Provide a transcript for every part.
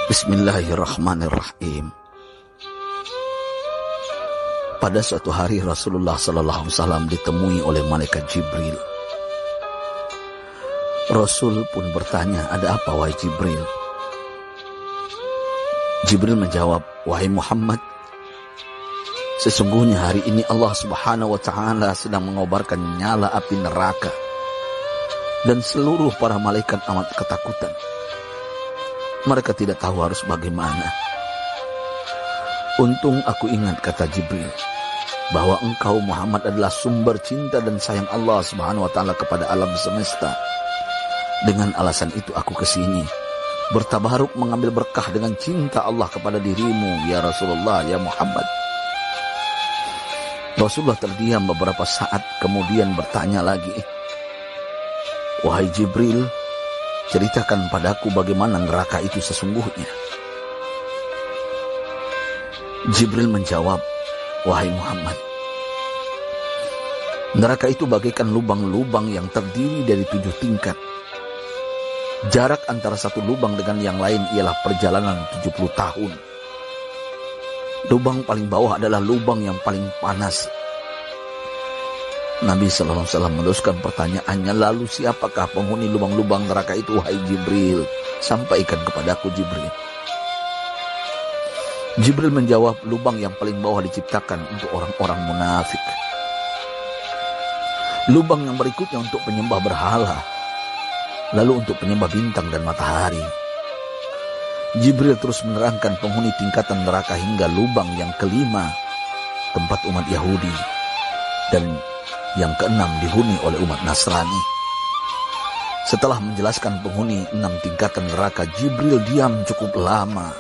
Bismillahirrahmanirrahim. Pada suatu hari Rasulullah SAW ditemui oleh malaikat Jibril. Rasul pun bertanya, "Ada apa wahai Jibril?" Jibril menjawab, "Wahai Muhammad, sesungguhnya hari ini Allah Subhanahu wa Ta'ala sedang mengobarkan nyala api neraka, dan seluruh para malaikat amat ketakutan. Mereka tidak tahu harus bagaimana. Untung aku ingat," kata Jibril, "bahwa engkau Muhammad adalah sumber cinta dan sayang Allah Subhanahu wa Ta'ala kepada alam semesta. Dengan alasan itu aku kesini, bertabaruk mengambil berkah dengan cinta Allah kepada dirimu, ya Rasulullah, ya Muhammad." Rasulullah terdiam beberapa saat, kemudian bertanya lagi, "Wahai Jibril, ceritakan padaku bagaimana neraka itu sesungguhnya." Jibril menjawab, "Wahai Muhammad, neraka itu bagaikan lubang-lubang yang terdiri dari 7 tingkat. Jarak antara satu lubang dengan yang lain ialah perjalanan 70 tahun. Lubang paling bawah adalah lubang yang paling panas." Nabi SAW meneruskan pertanyaannya, "Lalu siapakah penghuni lubang-lubang neraka itu, wahai Jibril? Sampaikan kepadaku, Jibril." Jibril menjawab, "Lubang yang paling bawah diciptakan untuk orang-orang munafik. Lubang yang berikutnya untuk penyembah berhala, lalu untuk penyembah bintang dan matahari." Jibril terus menerangkan penghuni tingkatan neraka hingga lubang yang kelima, tempat umat Yahudi, dan yang keenam dihuni oleh umat Nasrani. Setelah menjelaskan penghuni 6 tingkatan neraka, Jibril diam cukup lama.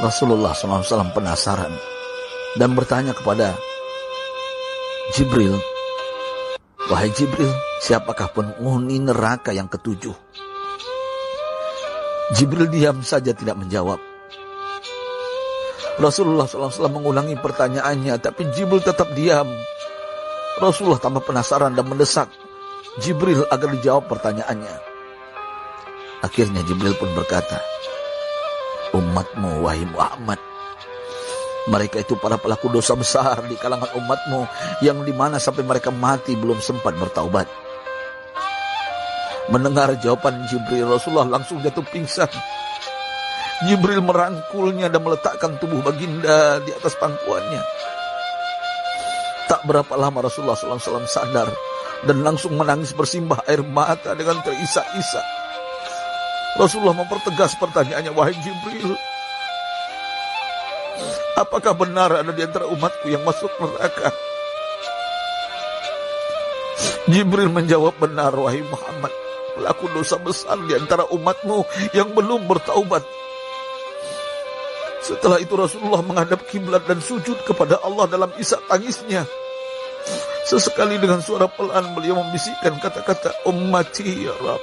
Rasulullah SAW penasaran dan bertanya kepada Jibril, "Wahai Jibril, siapakah penghuni neraka yang ke-7?" Jibril diam saja tidak menjawab. Rasulullah SAW mengulangi pertanyaannya, tapi Jibril tetap diam. Rasulullah tambah penasaran dan mendesak Jibril agar dijawab pertanyaannya. Akhirnya Jibril pun berkata, "Umatmu, wahai Muhammad, mereka itu para pelaku dosa besar di kalangan umatmu, yang dimana sampai mereka mati belum sempat bertaubat." Mendengar jawaban Jibril, Rasulullah langsung jatuh pingsan. Jibril merangkulnya dan meletakkan tubuh baginda di atas pangkuannya. Tak berapa lama Rasulullah SAW sadar dan langsung menangis bersimbah air mata dengan terisak-isak. Rasulullah mempertegas pertanyaannya, "Wahai Jibril, apakah benar ada di antara umatku yang masuk neraka?" Jibril menjawab, "Benar, wahai Muhammad, pelaku dosa besar di antara umatmu yang belum bertaubat." Setelah itu Rasulullah menghadap kiblat dan sujud kepada Allah dalam isak tangisnya. Sesekali dengan suara pelan beliau membisikkan kata-kata, "Ummati ya Rabb,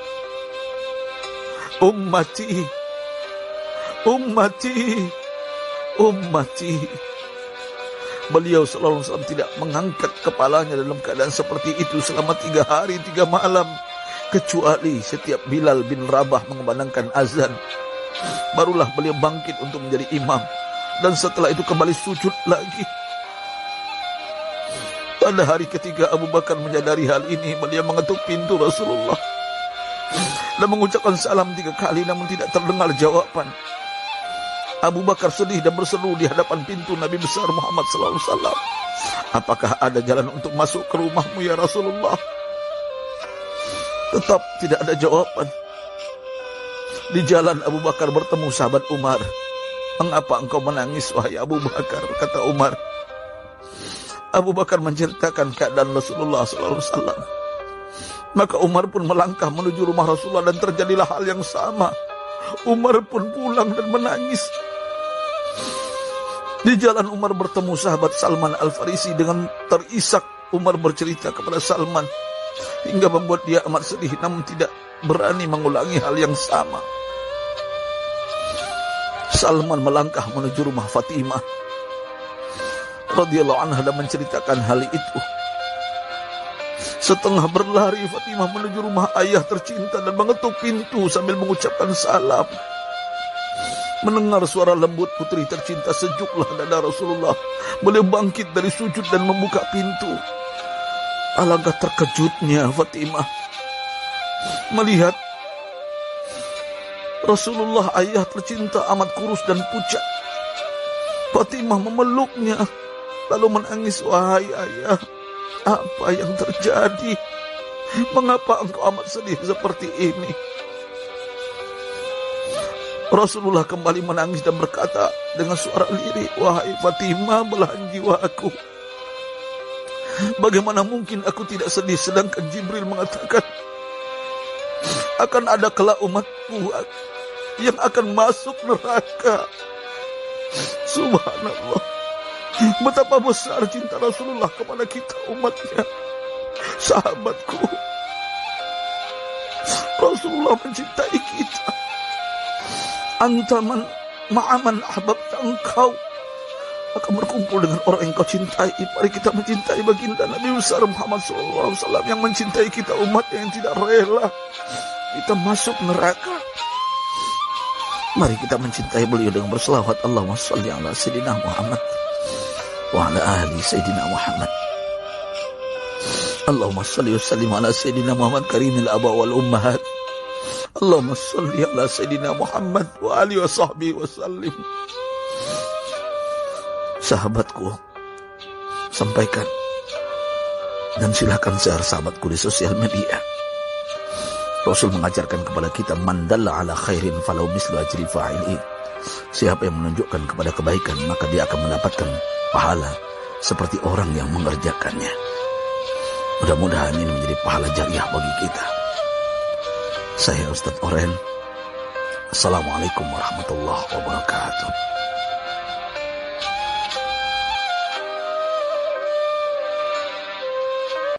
ummati, ummati, ummati." Beliau SAW tidak mengangkat kepalanya dalam keadaan seperti itu selama 3 hari 3 malam, kecuali setiap Bilal bin Rabah mengumandangkan azan, barulah beliau bangkit untuk menjadi imam, dan setelah itu kembali sujud lagi. Pada hari ketiga Abu Bakar menyadari hal ini, beliau mengetuk pintu Rasulullah dan mengucapkan salam 3 kali, namun tidak terdengar jawaban. Abu Bakar sedih dan berseru di hadapan pintu Nabi besar Muhammad SAW, "Apakah ada jalan untuk masuk ke rumahmu ya Rasulullah?" Tetap tidak ada jawaban. Di jalan Abu Bakar bertemu sahabat Umar. "Mengapa engkau menangis, wahai Abu Bakar?" kata Umar. Abu Bakar menceritakan keadaan Rasulullah SAW. Maka Umar pun melangkah menuju rumah Rasulullah dan terjadilah hal yang sama. Umar pun pulang dan menangis. Di jalan Umar bertemu sahabat Salman Al-Farisi. Dengan terisak Umar bercerita kepada Salman hingga membuat dia amat sedih, namun tidak berani mengulangi hal yang sama. Salman melangkah menuju rumah Fatimah radhiyallahu anha dan menceritakan hal itu. Setengah berlari Fatimah menuju rumah ayah tercinta dan mengetuk pintu sambil mengucapkan salam. Mendengar suara lembut putri tercinta, sejuklah dada Rasulullah. Beliau bangkit dari sujud dan membuka pintu. Alangkah terkejutnya Fatimah melihat Rasulullah, ayah tercinta, amat kurus dan pucat. Fatimah memeluknya lalu menangis. Wahai ayah, apa yang terjadi? Mengapa engkau amat sedih seperti ini? Rasulullah kembali menangis dan berkata dengan suara lirik, wahai Fatimah, belahan jiwaku, bagaimana mungkin aku tidak sedih sedangkan Jibril mengatakan akan ada kelak umatku yang akan masuk neraka. Subhanallah, betapa besar cinta Rasulullah kepada kita umatnya. Sahabatku, Rasulullah mencintai kita. Antaman ma'aman ahbabta, engkau akan berkumpul dengan orang yang kau cintai. Mari kita mencintai baginda Nabi besar Muhammad SAW yang mencintai kita umat yang tidak rela kita masuk neraka. Mari kita mencintai beliau dengan berselawat, Allahumma sholli ala Sayyidina Muhammad wa ala ahli Sayyidina Muhammad. Allahumma sholli wa sallim ala Sayyidina Muhammad karimil aba wal ummahat. Allahumma sholli ala Sayyidina Muhammad wa alihi wa sahbihi wa sallim. Sahabatku, sampaikan dan silakan share sahabatku di sosial media. Rasul mengajarkan kepada kita, man dalla ala khairin falau mislu ajri fa'ili. Siapa yang menunjukkan kepada kebaikan, maka dia akan mendapatkan pahala seperti orang yang mengerjakannya. Mudah-mudahan ini menjadi pahala jariah bagi kita. Saya Ustadz Oren. Assalamualaikum warahmatullahi wabarakatuh.